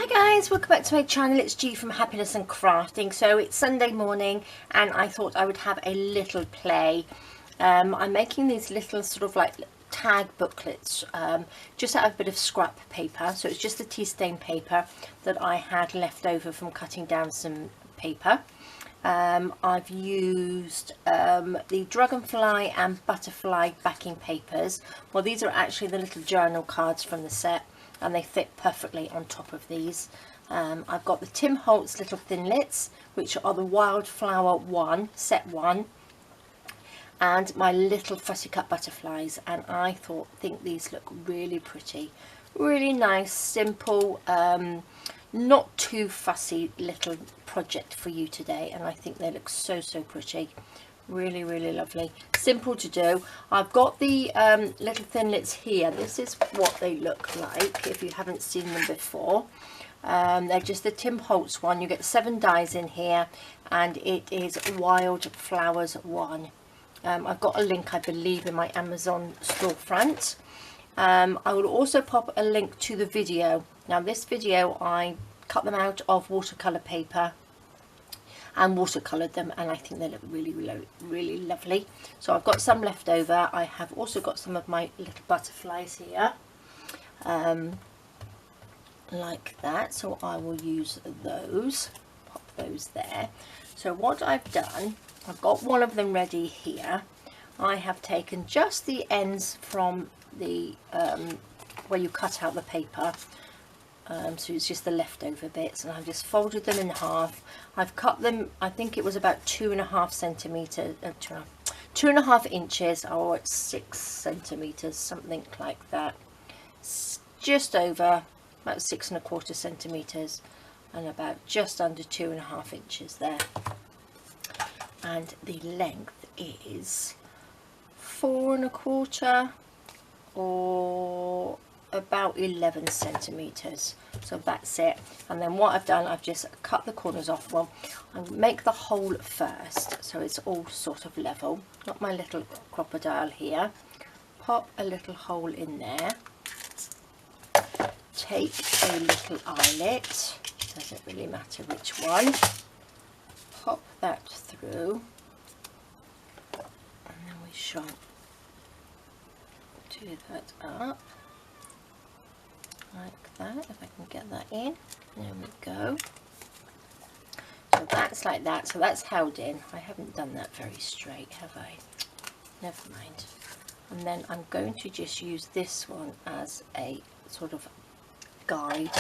Hi guys, welcome back to my channel. It's G from Happiness and Crafting. So it's Sunday morning and I thought I would have a little play. I'm making these little sort of like tag booklets just out of a bit of scrap paper. So it's just the tea stain paper that I had left over from cutting down some paper. I've used the Dragonfly and Butterfly backing papers. Well, these are actually the little journal cards from the set, and they fit perfectly on top of these. I've got the Tim Holtz little thinlits, which are the Wildflower 1, set 1, and my little fussy cut butterflies, and I think these look really pretty, really nice, simple, not too fussy little project for you today, and I think they look so pretty. Really lovely, simple to do. I've got the little thinlits here. This is what they look like if you haven't seen them before. They're just the Tim Holtz one. You get 7 dies in here, and it is Wildflowers 1. I've got a link, I believe, in my Amazon storefront. I will also pop a link to the video. Now this video, I cut them out of watercolour paper and watercoloured them, and I think they look really lovely. So I've got some left over. I have also got some of my little butterflies here, like that, so I will use those, pop those there. So what I've done, I've got one of them ready here. I have taken just the ends from the where you cut out the paper, so it's just the leftover bits, and I've just folded them in half. I've cut them, I think it was about 2.5 centimeters, 2.5 inches, or it's 6 centimeters, something like that. Just over about 6.25 centimeters, and about just under 2.5 inches there. And the length is 4.25 or about 11 centimeters. So that's it. And then what I've done, I've just cut the corners off. Well, I make the hole first, so it's all sort of level. Got my little crocodile here. Pop a little hole in there. Take a little eyelet, doesn't really matter which one. Pop that through, and then we shall do that up like that, if I can get that in. There we go. So that's like that, so that's held in. I haven't done that very straight, have I? Never mind. And then I'm going to just use this one as a sort of guide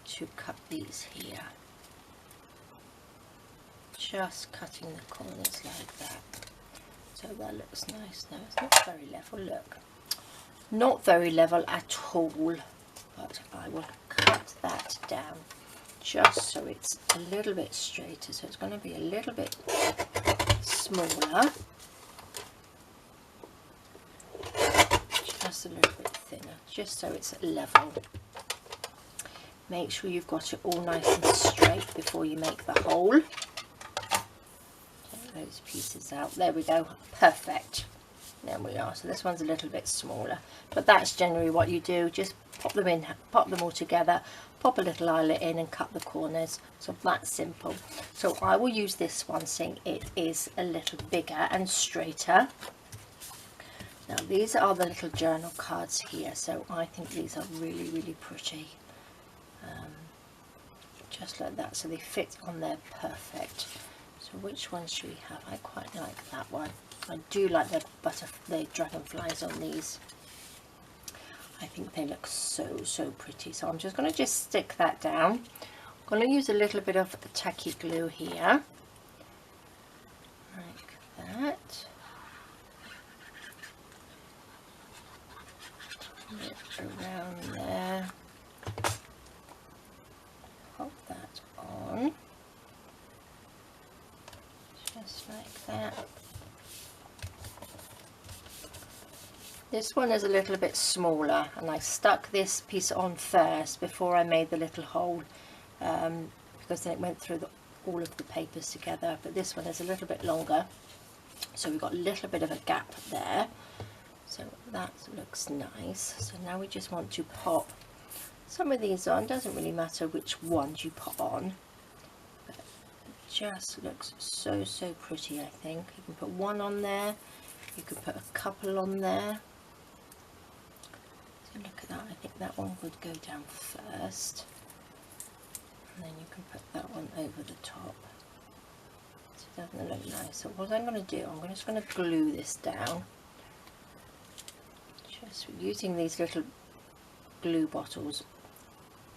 to cut these here. Just cutting the corners like that. So that looks nice. Now it's not very level, look. Not very level at all. But I will cut that down just so it's a little bit straighter. So it's going to be a little bit smaller, just a little bit thinner, just so it's level. Make sure you've got it all nice and straight before you make the hole. Take those pieces out. There we go. Perfect. There we are. So this one's a little bit smaller, but that's generally what you do. Just pop them in, pop them all together, pop a little eyelet in and cut the corners. So that's simple. So I will use this one, seeing it is a little bigger and straighter. Now these are the little journal cards here, so I think these are really pretty. Just like that, so they fit on there perfect. So which one should we have? I quite like that one. I do like the dragonflies on these. I think they look so pretty. So I'm just going to just stick that down. I'm going to use a little bit of tacky glue here, like that. Around there. Pop that on. Just like that. This one is a little bit smaller, and I stuck this piece on first before I made the little hole, because then it went through all of the papers together. But this one is a little bit longer, so we've got a little bit of a gap there. So that looks nice. So now we just want to pop some of these on, doesn't really matter which ones you put on, but it just looks so pretty. I think you can put one on there, you could put a couple on there. So look at that, I think that one would go down first, and then you can put that one over the top. So doesn't it look nice? So what I'm going to do, I'm just going to glue this down, just using these little glue bottles.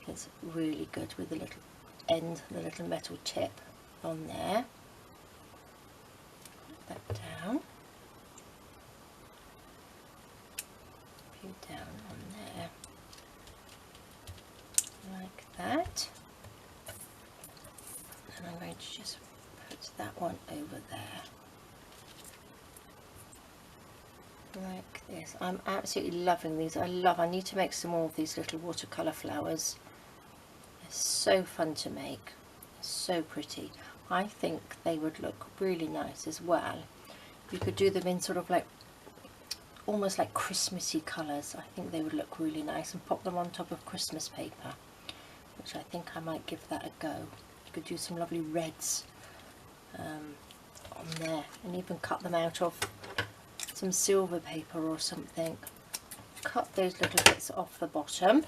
It's really good with the little end, the little metal tip on there. Put that down. A few down on there, like that. And I'm going to just put that one over there, like this. I'm absolutely loving these. I need to make some more of these little watercolour flowers. They're so fun to make, so pretty. I think they would look really nice as well. You could do them in sort of like almost like Christmassy colours. I think they would look really nice, and pop them on top of Christmas paper, which I think I might give that a go. You could do some lovely reds on there, and even cut them out of some silver paper or something. Cut those little bits off the bottom.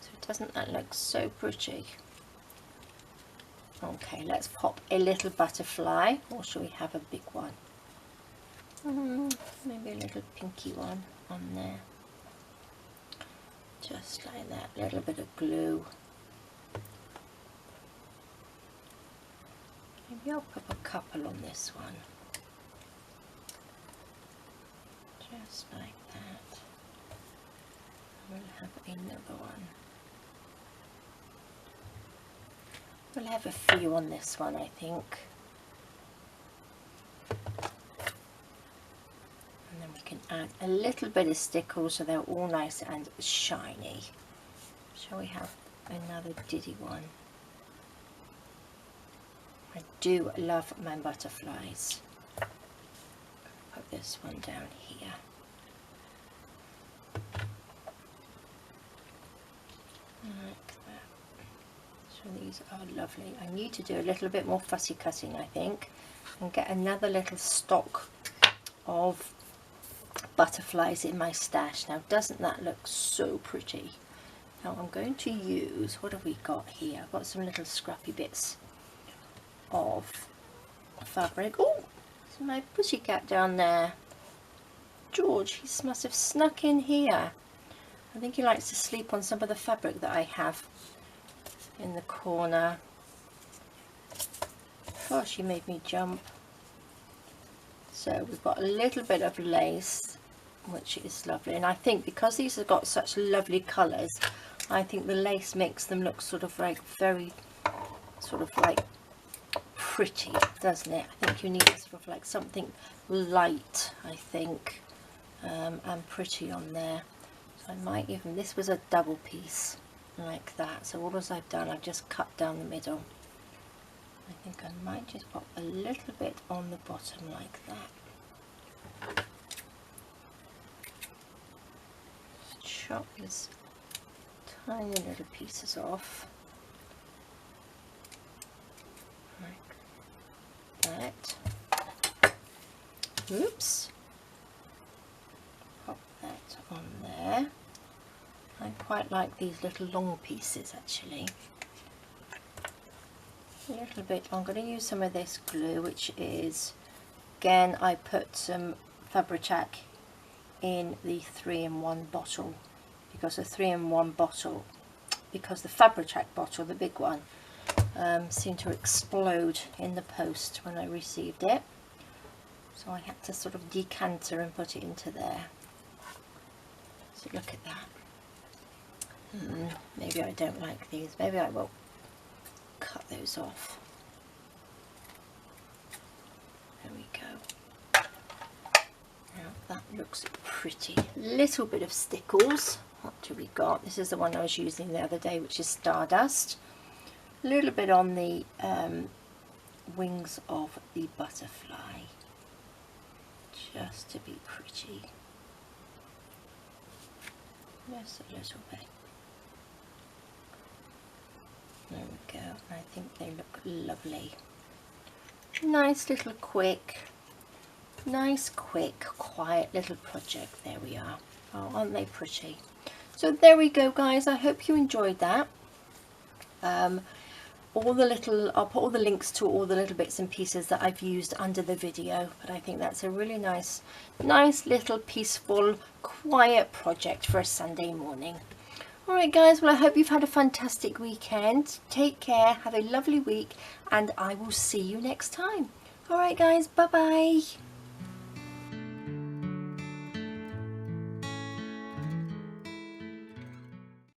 So doesn't that look so pretty? Okay, let's pop a little butterfly, or shall we have a big one? Maybe a little pinky one on there. Just like that, a little bit of glue. Maybe I'll put a couple on this one. Just like that. We'll have another one. We'll have a few on this one, I think. And then we can add a little bit of stickles so they're all nice and shiny. Shall we have another diddy one? I do love my butterflies. Put this one down here. Like that. So these are lovely. I need to do a little bit more fussy cutting, I think, and get another little stock of butterflies in my stash. Now doesn't that look so pretty? Now I'm going to use, what have we got here? I've got some little scrappy bits of fabric. Oh, there's my pussycat down there. George, he must have snuck in here. I think he likes to sleep on some of the fabric that I have in the corner. Gosh, he made me jump. So we've got a little bit of lace, which is lovely, and I think because these have got such lovely colours, I think the lace makes them look sort of like very sort of like pretty, doesn't it? I think you need sort of like something light, I think, and pretty on there. So I might even, this was a double piece like that, so all as I've done, I've just cut down the middle. I think I might just pop a little bit on the bottom like that. Chop these tiny little pieces off like that. Oops. Pop that on there. I quite like these little long pieces actually. A little bit, I'm going to use some of this glue, which is, again, I put some Fabri-Tac in the 3-in-1 bottle, because the 3-in-1 bottle, because the Fabri-Tac bottle, the big one, seemed to explode in the post when I received it, so I had to sort of decanter and put it into there. So look at that. Maybe I don't like these, maybe I will cut those off. There we go. Now that looks pretty. Little bit of stickles. What do we got? This is the one I was using the other day, which is Stardust. A little bit on the wings of the butterfly, just to be pretty. Just a little bit. There we go. I think they look lovely. Nice little quick, quiet little project. There we are. Oh, aren't they pretty? So there we go, guys. I hope you enjoyed that. I'll put all the links to all the little bits and pieces that I've used under the video, but I think that's a really nice little peaceful, quiet project for a Sunday morning. Alright guys, well I hope you've had a fantastic weekend. Take care, have a lovely week, and I will see you next time. Alright guys, bye bye.